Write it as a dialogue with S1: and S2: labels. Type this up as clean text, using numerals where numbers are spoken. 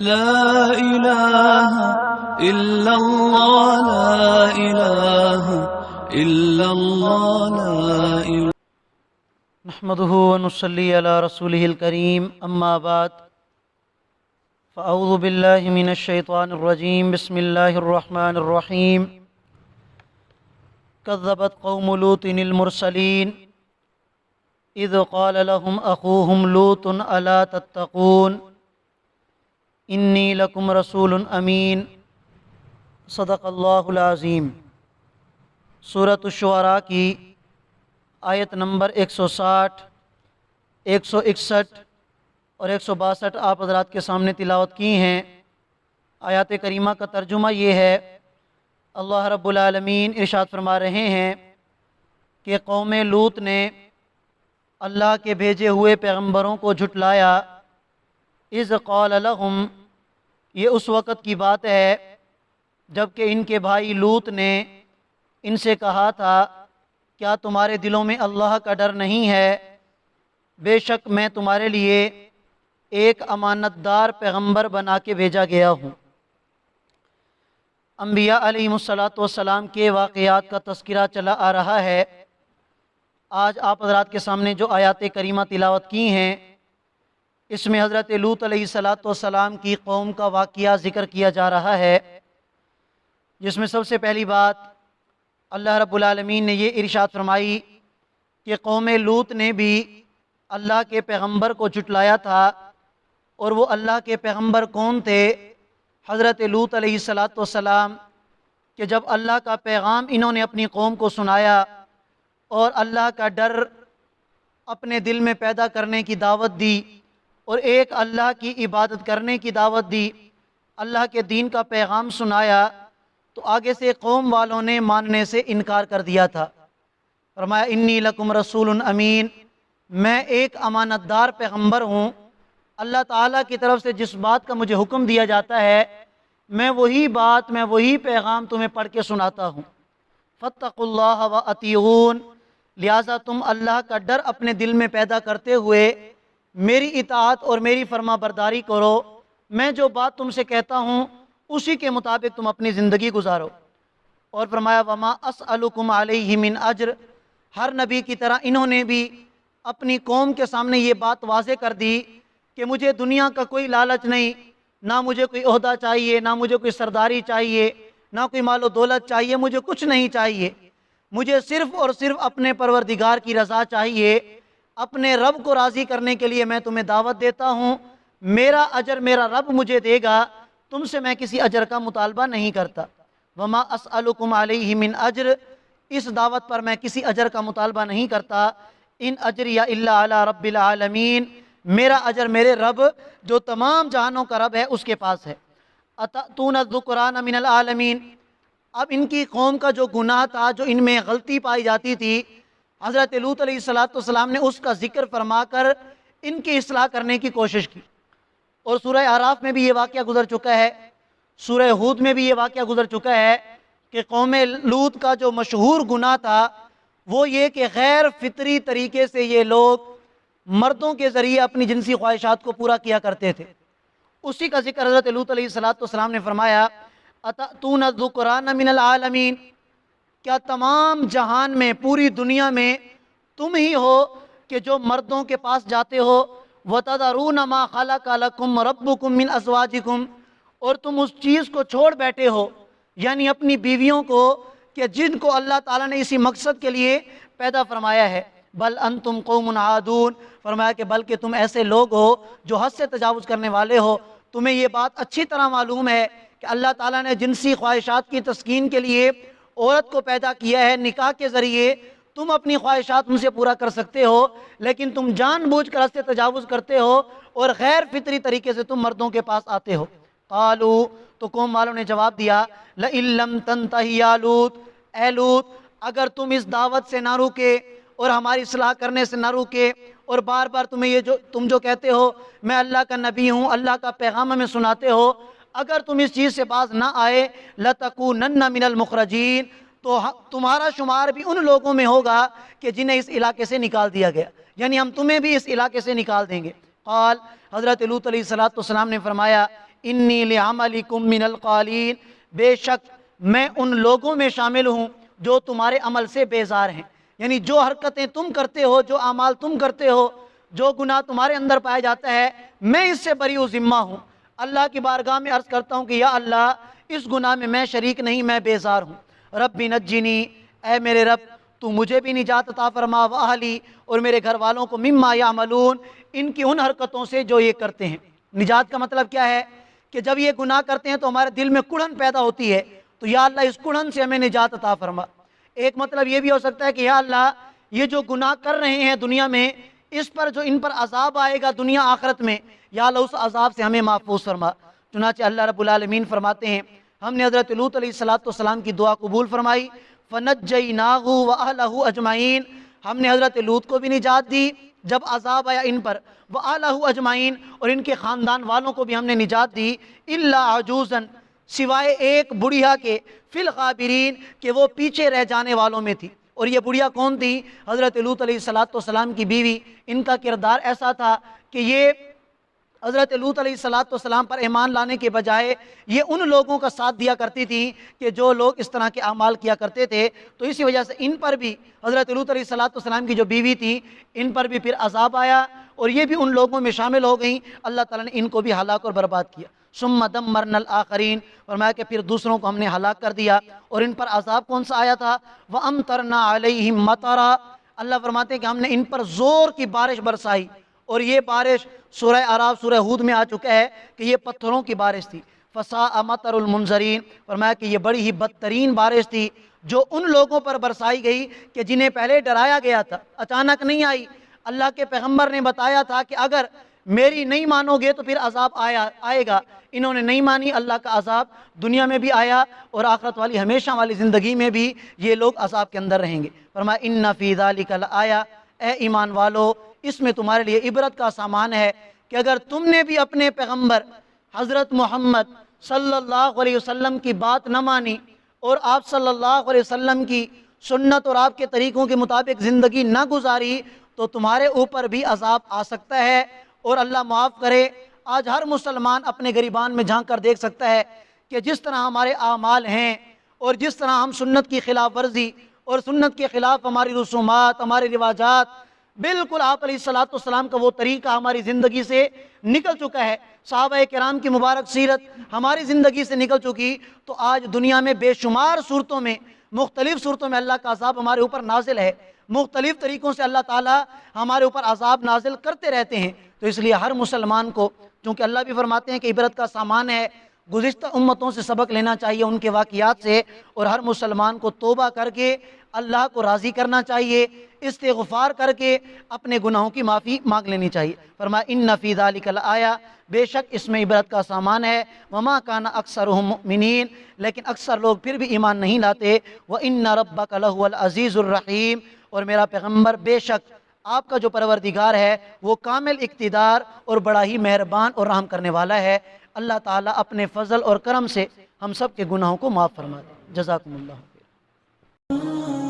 S1: لا إله إلا الله لا إله إلا الله لا إله
S2: نحمده ونصلي على رسوله الكريم أما بعد فأعوذ بالله من الشيطان الرجيم بسم الله الرحمن الرحيم كذبت قوم لوط المرسلين إذ قال لهم أخوهم لوط ألا تتقون إني لكم رسول أمين صدق اللہ العظیم۔ سورۃ الشعراء کی آیت نمبر 160، 161 اور 162 آپ حضرات کے سامنے تلاوت کی ہیں۔ آیات کریمہ کا ترجمہ یہ ہے، اللہ رب العالمین ارشاد فرما رہے ہیں کہ قوم لوط نے اللہ کے بھیجے ہوئے پیغمبروں کو جھٹلایا۔ اذ قال لهم، یہ اس وقت کی بات ہے جب کہ ان کے بھائی لوط نے ان سے کہا تھا، کیا تمہارے دلوں میں اللہ کا ڈر نہیں ہے؟ بے شک میں تمہارے لیے ایک امانت دار پیغمبر بنا کے بھیجا گیا ہوں۔ انبیاء علیہم السلام کے واقعات کا تذکرہ چلا آ رہا ہے۔ آج آپ حضرات کے سامنے جو آیات کریمہ تلاوت کی ہیں، اس میں حضرت لوط علیہ السلام کی قوم کا واقعہ ذکر کیا جا رہا ہے، جس میں سب سے پہلی بات اللہ رب العالمین نے یہ ارشاد فرمائی کہ قوم لوط نے بھی اللہ کے پیغمبر کو جھٹلایا تھا۔ اور وہ اللہ کے پیغمبر کون تھے؟ حضرت لوط علیہ السلام، کہ جب اللہ کا پیغام انہوں نے اپنی قوم کو سنایا اور اللہ کا ڈر اپنے دل میں پیدا کرنے کی دعوت دی اور ایک اللہ کی عبادت کرنے کی دعوت دی، اللہ کے دین کا پیغام سنایا، تو آگے سے قوم والوں نے ماننے سے انکار کر دیا تھا۔ فرمایا انی لکم رسول امین، میں ایک امانت دار پیغمبر ہوں۔ اللہ تعالیٰ کی طرف سے جس بات کا مجھے حکم دیا جاتا ہے، میں وہی پیغام تمہیں پڑھ کے سناتا ہوں۔ فاتقوا اللہ واطیعون، لہٰذا تم اللہ کا ڈر اپنے دل میں پیدا کرتے ہوئے میری اطاعت اور میری فرما برداری کرو۔ میں جو بات تم سے کہتا ہوں اسی کے مطابق تم اپنی زندگی گزارو۔ اور فرمایا وما اسألکم علیہ من اجر، ہر نبی کی طرح انہوں نے بھی اپنی قوم کے سامنے یہ بات واضح کر دی کہ مجھے دنیا کا کوئی لالچ نہیں، نہ مجھے کوئی عہدہ چاہیے، نہ مجھے کوئی سرداری چاہیے، نہ کوئی مال و دولت چاہیے، مجھے کچھ نہیں چاہیے۔ مجھے صرف اور صرف اپنے پروردگار کی رضا چاہیے۔ اپنے رب کو راضی کرنے کے لیے میں تمہیں دعوت دیتا ہوں۔ میرا اجر میرا رب مجھے دے گا، تم سے میں کسی اجر کا مطالبہ نہیں کرتا۔ وما اسألکم علیہ من اجر، اس دعوت پر میں کسی اجر کا مطالبہ نہیں کرتا۔ ان اجری الا علی رب العالمین، میرا اجر میرے رب جو تمام جہانوں کا رب ہے اس کے پاس ہے۔ اتأتون الذکران من العالمین، اب ان کی قوم کا جو گناہ تھا، جو ان میں غلطی پائی جاتی تھی، حضرت لوط علیہ السلام نے اس کا ذکر فرما کر ان کی اصلاح کرنے کی کوشش کی۔ اور سورہ اعراف میں بھی یہ واقعہ گزر چکا ہے، سورہ ہود میں بھی یہ واقعہ گزر چکا ہے کہ قوم لوط کا جو مشہور گناہ تھا وہ یہ کہ غیر فطری طریقے سے یہ لوگ مردوں کے ذریعے اپنی جنسی خواہشات کو پورا کیا کرتے تھے۔ اسی کا ذکر حضرت لوط علیہ السلام نے فرمایا اتأتون الذکران من العالمین، کیا تمام جہان میں، پوری دنیا میں تم ہی ہو کہ جو مردوں کے پاس جاتے ہو، وَتَذَرُونَ مَا خَلَقَ لَكُمْ رَبُّكُمْ مِنْ أَزْوَاجِكُمْ، اور تم اس چیز کو چھوڑ بیٹھے ہو، یعنی اپنی بیویوں کو، کہ جن کو اللہ تعالیٰ نے اسی مقصد کے لیے پیدا فرمایا ہے۔ بل انتم قوم عادون، فرمایا کہ بلکہ تم ایسے لوگ ہو جو حد سے تجاوز کرنے والے ہو۔ تمہیں یہ بات اچھی طرح معلوم ہے کہ اللہ تعالیٰ نے جنسی خواہشات کی تسکین کے لیے عورت کو پیدا کیا ہے، نکاح کے ذریعے تم اپنی خواہشات ان سے پورا کر سکتے ہو، لیکن تم جان بوجھ کر اس سے تجاوز کرتے ہو اور غیر فطری طریقے سے تم مردوں کے پاس آتے ہو۔ قالو، تو قوم والوں نے جواب دیا، لئن لم تنتہی یا لوط، اے لوط اگر تم اس دعوت سے نہ روکے اور ہماری اصلاح کرنے سے نہ روکے، اور بار بار تمہیں تم جو کہتے ہو میں اللہ کا نبی ہوں، اللہ کا پیغام ہمیں سناتے ہو، اگر تم اس چیز سے باز نہ آئے، لَتَكُونَنَّ مِنَ الْمُخْرَجِينَ، تو تمہارا شمار بھی ان لوگوں میں ہوگا کہ جنہیں اس علاقے سے نکال دیا گیا، یعنی ہم تمہیں بھی اس علاقے سے نکال دیں گے۔ قال، حضرت لوط علیہ السلام نے فرمایا انی لعملکم من القالین، بے شک میں ان لوگوں میں شامل ہوں جو تمہارے عمل سے بیزار ہیں، یعنی جو حرکتیں تم کرتے ہو، جو اعمال تم کرتے ہو، جو گناہ تمہارے اندر پایا جاتا ہے، میں اس سے بری و ذمہ ہوں۔ اللہ کی بارگاہ میں عرض کرتا ہوں کہ یا اللہ اس گناہ میں میں شریک نہیں، میں بیزار ہوں۔ رب نجنی، اے میرے رب تو مجھے بھی نجات عطا فرما، واہلی، اور میرے گھر والوں کو، مما یعملون، ان کی ان حرکتوں سے جو یہ کرتے ہیں۔ نجات کا مطلب کیا ہے کہ جب یہ گناہ کرتے ہیں تو ہمارے دل میں کڑھن پیدا ہوتی ہے، تو یا اللہ اس کڑھن سے ہمیں نجات عطا فرما۔ ایک مطلب یہ بھی ہو سکتا ہے کہ یا اللہ یہ جو گناہ کر رہے ہیں دنیا میں، اس پر جو ان پر عذاب آئے گا دنیا آخرت میں، یا اللہ اس عذاب سے ہمیں محفوظ فرما۔ چنانچہ اللہ رب العالمین فرماتے ہیں ہم نے حضرت لوط علیہ السلام کی دعا قبول فرمائی، فَنَجَّيْنَاهُ وَأَهْلَهُ أَجْمَعِينَ، ہم نے حضرت لوط کو بھی نجات دی جب عذاب آیا ان پر، وَأَهْلَهُ أَجْمَعِينَ، اور ان کے خاندان والوں کو بھی ہم نے نجات دی، إِلَّا عَجُوزًا، سوائے ایک بڑھیا کے، فِي الْغَابِرِينَ، کہ وہ پیچھے رہ جانے والوں میں تھی۔ اور یہ بڑھیا کون تھی؟ حضرت لوط علیہ السلام کی بیوی۔ ان کا کردار ایسا تھا کہ یہ حضرت لوط علیہ السلام پر ایمان لانے کے بجائے یہ ان لوگوں کا ساتھ دیا کرتی تھی کہ جو لوگ اس طرح کے اعمال کیا کرتے تھے، تو اسی وجہ سے ان پر بھی، حضرت لوط علیہ السلام کی جو بیوی تھی، ان پر بھی پھر عذاب آیا اور یہ بھی ان لوگوں میں شامل ہو گئیں۔ اللہ تعالیٰ نے ان کو بھی ہلاک اور برباد کیا۔ ثم دمرنا الآخرین، فرمایا کہ پھر دوسروں کو ہم نے ہلاک کر دیا۔ اور ان پر عذاب کون سا آیا تھا؟ وَأَمْطَرْنَا عَلَيْهِمْ مَطَرًا، اللہ فرماتے ہیں کہ ہم نے ان پر زور کی بارش برسائی، اور یہ بارش سورہ اعراف سورہ ہود میں آ چکا ہے کہ یہ پتھروں کی بارش تھی۔ فَسَاءَ مَطَرُ الْمُنذَرِينَ، فرمایا کہ یہ بڑی ہی بدترین بارش تھی جو ان لوگوں پر برسائی گئی کہ جنہیں پہلے ڈرایا گیا تھا، اچانک نہیں آئی۔ اللہ کے پیغمبر نے بتایا تھا کہ اگر میری نہیں مانو گے تو پھر عذاب آئے گا، انہوں نے نہیں مانی، اللہ کا عذاب دنیا میں بھی آیا اور آخرت والی ہمیشہ والی زندگی میں بھی یہ لوگ عذاب کے اندر رہیں گے۔ فرمایا اِنَّ فِي ذَلِكَ لَآیَةً، اے ایمان والو اس میں تمہارے لیے عبرت کا سامان ہے کہ اگر تم نے بھی اپنے پیغمبر حضرت محمد صلی اللہ علیہ وسلم کی بات نہ مانی اور آپ صلی اللہ علیہ وسلم کی سنت اور آپ کے طریقوں کے مطابق زندگی نہ گزاری، تو تمہارے اوپر بھی عذاب آ سکتا ہے۔ اور اللہ معاف کرے، آج ہر مسلمان اپنے گریبان میں جھانک کر دیکھ سکتا ہے کہ جس طرح ہمارے اعمال ہیں اور جس طرح ہم سنت کی خلاف ورزی اور سنت کے خلاف ہماری رسومات، ہمارے رواجات، بالکل آپ علیہ السلام کا وہ طریقہ ہماری زندگی سے نکل چکا ہے، صحابہ کرام کی مبارک سیرت ہماری زندگی سے نکل چکی، تو آج دنیا میں بے شمار صورتوں میں، مختلف صورتوں میں اللہ کا عذاب ہمارے اوپر نازل ہے، مختلف طریقوں سے اللہ تعالیٰ ہمارے اوپر عذاب نازل کرتے رہتے ہیں۔ تو اس لیے ہر مسلمان کو، چونکہ اللہ بھی فرماتے ہیں کہ عبرت کا سامان ہے، گزشتہ امتوں سے سبق لینا چاہیے ان کے واقعات سے، اور ہر مسلمان کو توبہ کر کے اللہ کو راضی کرنا چاہیے، استغفار کر کے اپنے گناہوں کی معافی مانگ لینی چاہیے۔ فرمایا اِنَّ فِي ذَلِكَ لَآیَةً، بے شک اس میں عبرت کا سامان ہے، وَمَا كَانَ أَكْثَرُهُم مُؤْمِنِينَ، لیکن اکثر لوگ پھر بھی ایمان نہیں لاتے۔ وَإِنَّ رَبَّكَ لَهُوَ الْعَزِيزُ الرَّحِيمُ، اور میرا پیغمبر بے شک آپ کا جو پروردگار ہے وہ کامل اقتدار اور بڑا ہی مہربان اور رحم کرنے والا ہے۔ اللہ تعالیٰ اپنے فضل اور کرم سے ہم سب کے گناہوں کو معاف فرما دے۔ جزاکم اللہ خیر۔